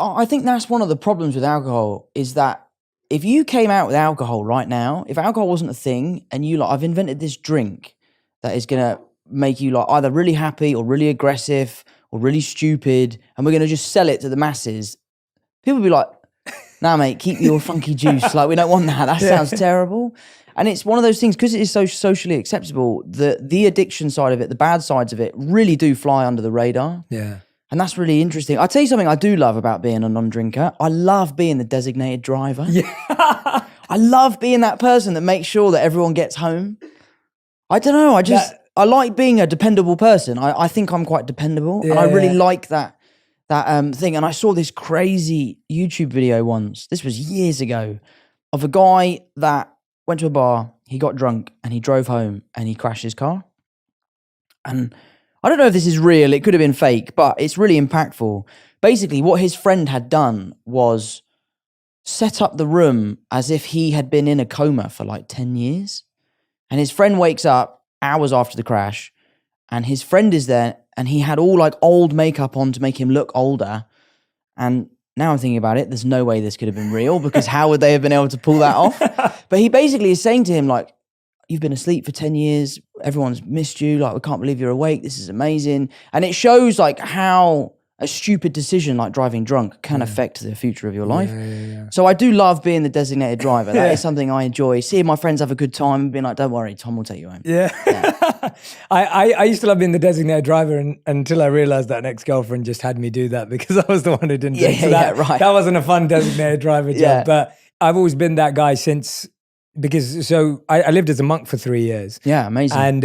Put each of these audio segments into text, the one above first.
I think that's one of the problems with alcohol is that if you came out with alcohol right now, if alcohol wasn't a thing and you like, I've invented this drink that is going to make you like either really happy or really aggressive or really stupid, and we're going to just sell it to the masses, people would be like, nah, mate, keep your funky juice. Like, we don't want that. That sounds terrible. And it's one of those things, because it is so socially acceptable, the addiction side of it, the bad sides of it really do fly under the radar. Yeah. And that's really interesting. I'll tell you something I do love about being a non-drinker. I love being the designated driver. Yeah. I love being that person that makes sure that everyone gets home. I don't know. I like being a dependable person. I think I'm quite dependable. Yeah, and I really like that thing. And I saw this crazy YouTube video once. This was years ago, of a guy that went to a bar, he got drunk and he drove home and he crashed his car. And I don't know if this is real, it could have been fake, but it's really impactful. Basically, what his friend had done was set up the room as if he had been in a coma for like 10 years. And his friend wakes up hours after the crash, and his friend is there, and he had all like old makeup on to make him look older. And now I'm thinking about it, there's no way this could have been real, because how would they have been able to pull that off? But he basically is saying to him, like, you've been asleep for 10 years. Everyone's missed you. Like, we can't believe you're awake. This is amazing. And it shows like how a stupid decision like driving drunk can affect the future of your life. Yeah. So I do love being the designated driver. That is something I enjoy. Seeing my friends have a good time and being like, don't worry, Tom will take you home. Yeah. I used to love being the designated driver until I realized that an ex-girlfriend just had me do that because I was the one who didn't do it. So that wasn't a fun designated driver job. But I've always been that guy since... Because I lived as a monk for 3 years. Yeah, amazing. And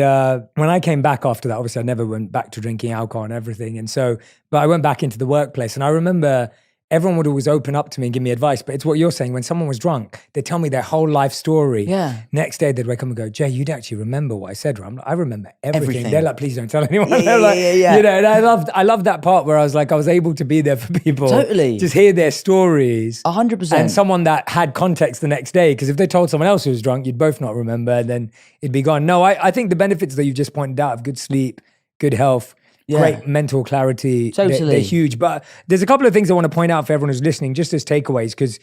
when I came back after that, obviously I never went back to drinking alcohol and everything. And so, but I went back into the workplace, and I remember everyone would always open up to me and give me advice. But it's what you're saying. When someone was drunk, they'd tell me their whole life story. Yeah. Next day, they'd wake up and go, Jay, you'd actually remember what I said. I'm like, I remember everything. They're like, please don't tell anyone. Yeah. You know, and I loved that part where I was able to be there for people. Totally. Just hear their stories. 100%. And someone that had context the next day, because if they told someone else who was drunk, you'd both not remember, and then it'd be gone. No, I think the benefits that you've just pointed out of good sleep, good health, great mental clarity, they're huge. But there's a couple of things I want to point out for everyone who's listening, just as takeaways, because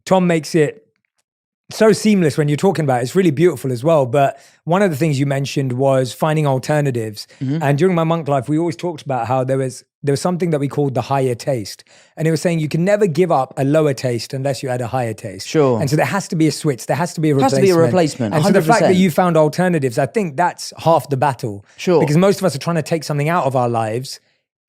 Tom makes it so seamless when you're talking about it. It's really beautiful as well. But one of the things you mentioned was finding alternatives. Mm-hmm. And during my monk life, we always talked about how there was something that we called the higher taste. And it was saying you can never give up a lower taste unless you add a higher taste. Sure. And so there has to be a switch. There has to be a replacement. Has to be a replacement, 100%. And so the fact that you found alternatives, I think that's half the battle. Sure. Because most of us are trying to take something out of our lives,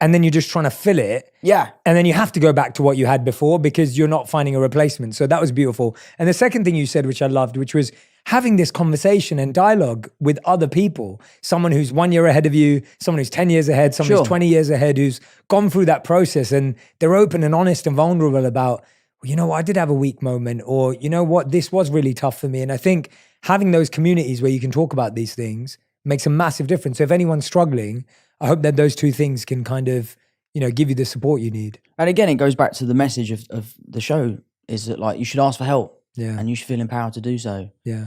and then you're just trying to fill it. Yeah. And then you have to go back to what you had before because you're not finding a replacement. So that was beautiful. And the second thing you said, which I loved, which was having this conversation and dialogue with other people, someone who's 1 year ahead of you, someone who's 10 years ahead, someone who's 20 years ahead, who's gone through that process, and they're open and honest and vulnerable about, well, you know what, I did have a weak moment, or you know what, this was really tough for me. And I think having those communities where you can talk about these things makes a massive difference. So if anyone's struggling, I hope that those two things can kind of, give you the support you need. And again, it goes back to the message of the show, is that like you should ask for help. Yeah. And you should feel empowered to do so. Yeah.